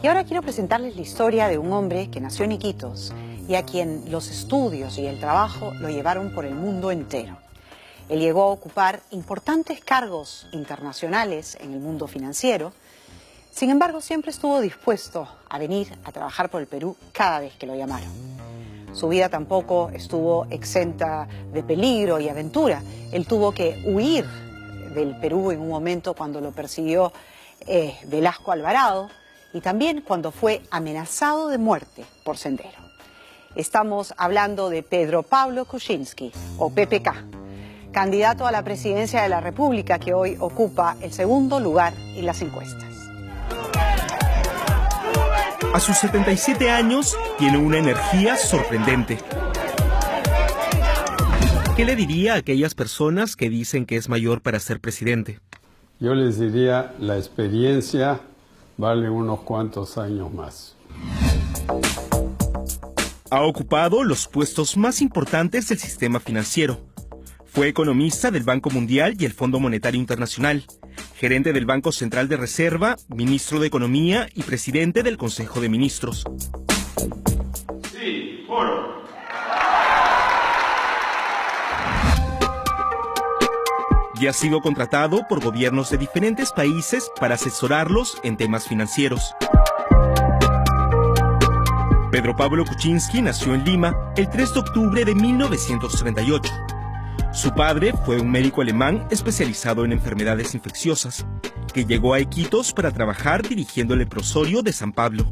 Y ahora quiero presentarles la historia de un hombre que nació en Iquitos y a quien los estudios y el trabajo lo llevaron por el mundo entero. Él llegó a ocupar importantes cargos internacionales en el mundo financiero. Sin embargo, siempre estuvo dispuesto a venir a trabajar por el Perú cada vez que lo llamaron. Su vida tampoco estuvo exenta de peligro y aventura. Él tuvo que huir del Perú en un momento cuando lo persiguió Velasco Alvarado y también cuando fue amenazado de muerte por Sendero. Estamos hablando de Pedro Pablo Kuczynski, o PPK, candidato a la presidencia de la República que hoy ocupa el segundo lugar en las encuestas. A sus 77 años tiene una energía sorprendente. ¿Qué le diría a aquellas personas que dicen que es mayor para ser presidente? Yo les diría, la experiencia vale unos cuantos años más. Ha ocupado los puestos más importantes del sistema financiero. Fue economista del Banco Mundial y el Fondo Monetario Internacional, gerente del Banco Central de Reserva, ministro de Economía y presidente del Consejo de Ministros. Sí, foro. Y ha sido contratado por gobiernos de diferentes países para asesorarlos en temas financieros. Pedro Pablo Kuczynski nació en Lima el 3 de octubre de 1938. Su padre fue un médico alemán especializado en enfermedades infecciosas, que llegó a Iquitos para trabajar dirigiendo el leprosorio de San Pablo.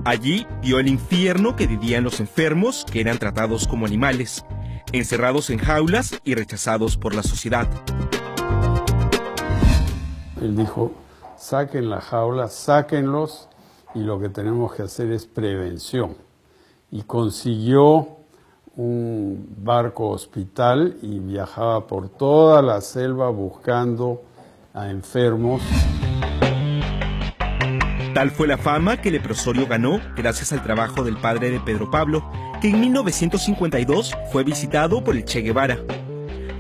Allí vio el infierno que vivían los enfermos, que eran tratados como animales, encerrados en jaulas y rechazados por la sociedad. Él dijo, saquen la jaula, sáquenlos, y lo que tenemos que hacer es prevención. Y consiguió un barco hospital y viajaba por toda la selva buscando a enfermos. Tal fue la fama que el leprosorio ganó gracias al trabajo del padre de Pedro Pablo, que en 1952 fue visitado por el Che Guevara.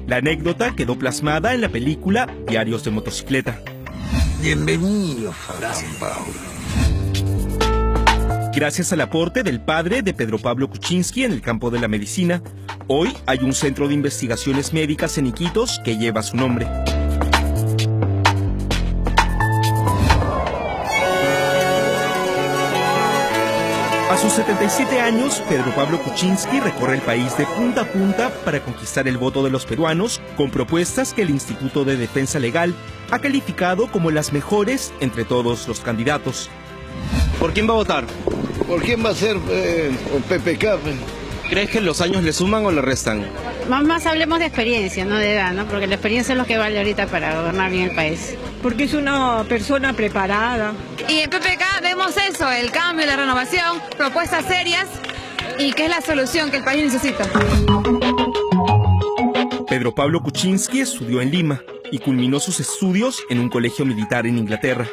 La anécdota quedó plasmada en la película Diarios de Motocicleta. Bienvenido a San Pablo. Gracias al aporte del padre de Pedro Pablo Kuczynski en el campo de la medicina, hoy hay un centro de investigaciones médicas en Iquitos que lleva su nombre. A sus 77 años, Pedro Pablo Kuczynski recorre el país de punta a punta para conquistar el voto de los peruanos con propuestas que el Instituto de Defensa Legal ha calificado como las mejores entre todos los candidatos. ¿Por quién va a votar? ¿Por quién va a ser PPK? ¿Crees que los años le suman o le restan? Más hablemos de experiencia, no de edad, ¿no? Porque la experiencia es lo que vale ahorita para gobernar bien el país. Porque es una persona preparada. Y en PPK vemos eso, el cambio, la renovación, propuestas serias y que es la solución que el país necesita. Pedro Pablo Kuczynski estudió en Lima y culminó sus estudios en un colegio militar en Inglaterra.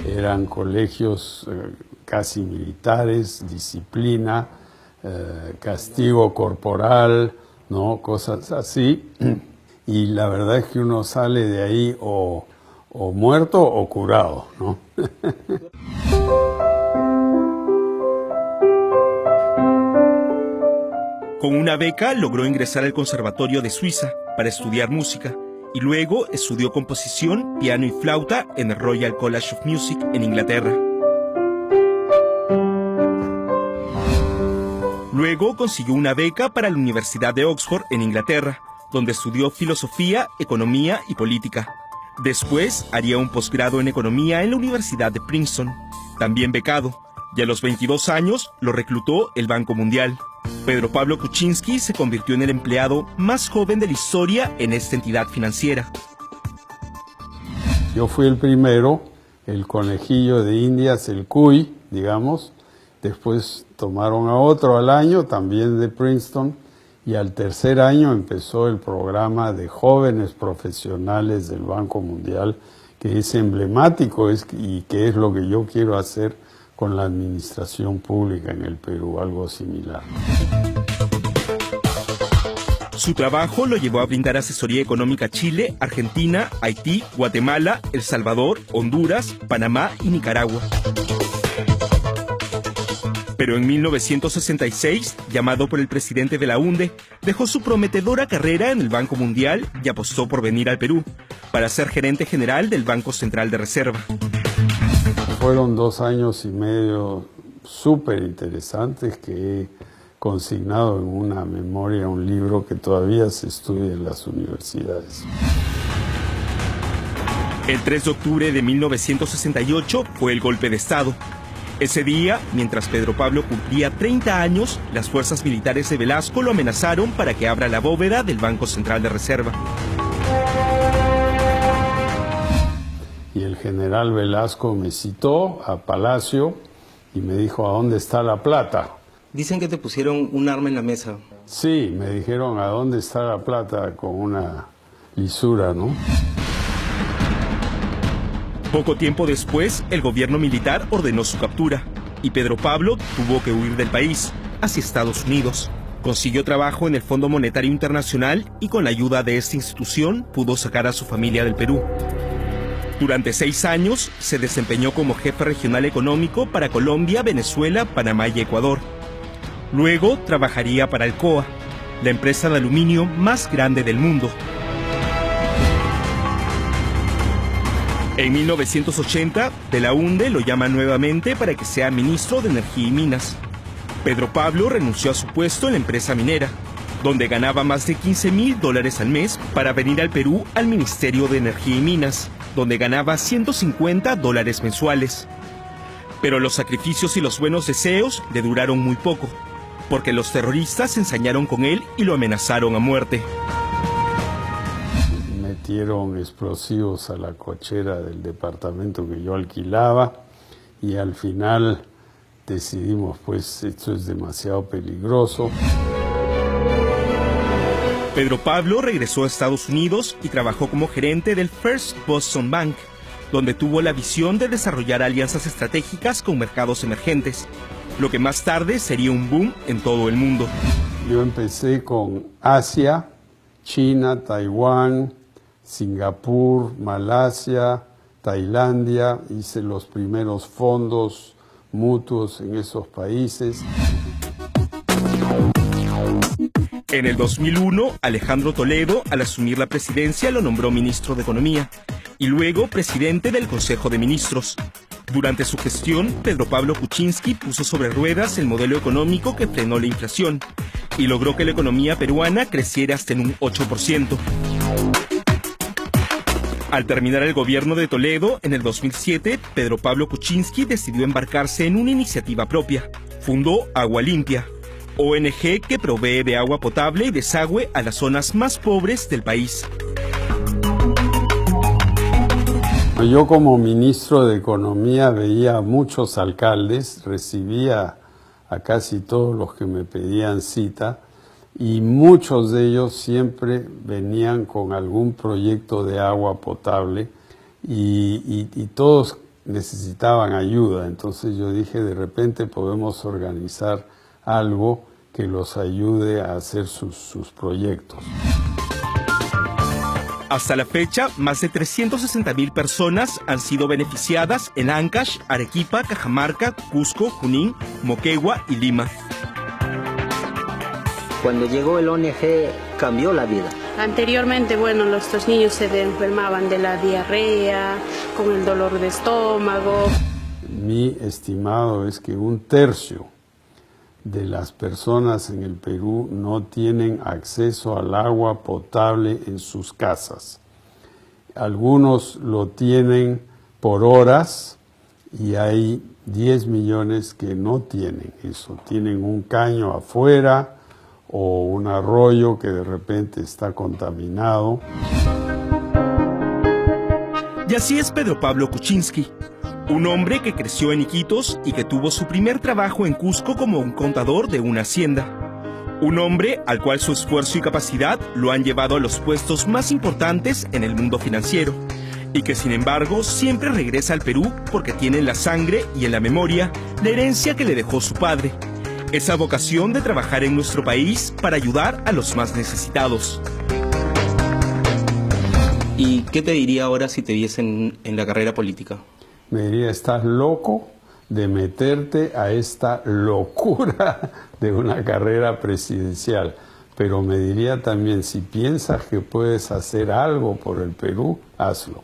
Eran colegios casi militares, disciplina, castigo corporal, ¿no? Cosas así. Y la verdad es que uno sale de ahí o muerto o curado, ¿no? Con una beca logró ingresar al Conservatorio de Suiza para estudiar música y luego estudió composición, piano y flauta en el Royal College of Music en Inglaterra. Luego consiguió una beca para la Universidad de Oxford en Inglaterra, donde estudió filosofía, economía y política. Después haría un posgrado en economía en la Universidad de Princeton, también becado, y a los 22 años lo reclutó el Banco Mundial. Pedro Pablo Kuczynski se convirtió en el empleado más joven de la historia en esta entidad financiera. Yo fui el primero, el conejillo de Indias, el cuy, digamos. Después tomaron a otro al año, también de Princeton, y al tercer año empezó el programa de jóvenes profesionales del Banco Mundial, que es emblemático y que es lo que yo quiero hacer con la administración pública en el Perú, algo similar. Su trabajo lo llevó a brindar asesoría económica a Chile, Argentina, Haití, Guatemala, El Salvador, Honduras, Panamá y Nicaragua. Pero en 1966, llamado por el presidente de la UNDE, dejó su prometedora carrera en el Banco Mundial y apostó por venir al Perú para ser gerente general del Banco Central de Reserva. Fueron 2 años y medio súper interesantes que he consignado en una memoria, un libro que todavía se estudia en las universidades. El 3 de octubre de 1968 fue el golpe de Estado. Ese día, mientras Pedro Pablo cumplía 30 años, las fuerzas militares de Velasco lo amenazaron para que abra la bóveda del Banco Central de Reserva. Y el general Velasco me citó a Palacio y me dijo, ¿a dónde está la plata? Dicen que te pusieron un arma en la mesa. Sí, me dijeron, ¿a dónde está la plata? Con una lisura, ¿no? Poco tiempo después, el gobierno militar ordenó su captura y Pedro Pablo tuvo que huir del país hacia Estados Unidos. Consiguió trabajo en el Fondo Monetario Internacional y con la ayuda de esta institución pudo sacar a su familia del Perú. Durante 6 años se desempeñó como jefe regional económico para Colombia, Venezuela, Panamá y Ecuador. Luego trabajaría para Alcoa, la empresa de aluminio más grande del mundo. En 1980, de la UNDE lo llama nuevamente para que sea ministro de Energía y Minas. Pedro Pablo renunció a su puesto en la empresa minera, donde ganaba más de $15,000 al mes para venir al Perú al Ministerio de Energía y Minas, donde ganaba $150 mensuales. Pero los sacrificios y los buenos deseos le duraron muy poco, porque los terroristas se ensañaron con él y lo amenazaron a muerte. Metieron explosivos a la cochera del departamento que yo alquilaba y al final decidimos, pues, esto es demasiado peligroso. Pedro Pablo regresó a Estados Unidos y trabajó como gerente del First Boston Bank, donde tuvo la visión de desarrollar alianzas estratégicas con mercados emergentes, lo que más tarde sería un boom en todo el mundo. Yo empecé con Asia, China, Taiwán, Singapur, Malasia, Tailandia, hice los primeros fondos mutuos en esos países. En el 2001, Alejandro Toledo, al asumir la presidencia, lo nombró ministro de Economía y luego presidente del Consejo de Ministros. Durante su gestión, Pedro Pablo Kuczynski puso sobre ruedas el modelo económico que frenó la inflación y logró que la economía peruana creciera hasta en un 8%. Al terminar el gobierno de Toledo, en el 2007, Pedro Pablo Kuczynski decidió embarcarse en una iniciativa propia. Fundó Agua Limpia, ONG que provee de agua potable y desagüe a las zonas más pobres del país. Yo como ministro de Economía veía a muchos alcaldes, recibía a casi todos los que me pedían cita y muchos de ellos siempre venían con algún proyecto de agua potable y todos necesitaban ayuda. Entonces yo dije, de repente podemos organizar algo que los ayude a hacer sus proyectos. Hasta la fecha, más de 360,000 personas han sido beneficiadas en Ancash, Arequipa, Cajamarca, Cusco, Junín, Moquegua y Lima. Cuando llegó el ONG cambió la vida. Anteriormente, bueno, estos niños se enfermaban de la diarrea, con el dolor de estómago. Mi estimado es que 1/3 de las personas en el Perú no tienen acceso al agua potable en sus casas. Algunos lo tienen por horas y hay 10 millones que no tienen eso. Tienen un caño afuera o un arroyo que de repente está contaminado. Y así es Pedro Pablo Kuczynski, un hombre que creció en Iquitos y que tuvo su primer trabajo en Cusco como un contador de una hacienda. Un hombre al cual su esfuerzo y capacidad lo han llevado a los puestos más importantes en el mundo financiero y que sin embargo siempre regresa al Perú porque tiene en la sangre y en la memoria la herencia que le dejó su padre esa vocación de trabajar en nuestro país para ayudar a los más necesitados. ¿Y qué te diría ahora si te viesen en la carrera política? Me diría, estás loco de meterte a esta locura de una carrera presidencial. Pero me diría también, si piensas que puedes hacer algo por el Perú, hazlo.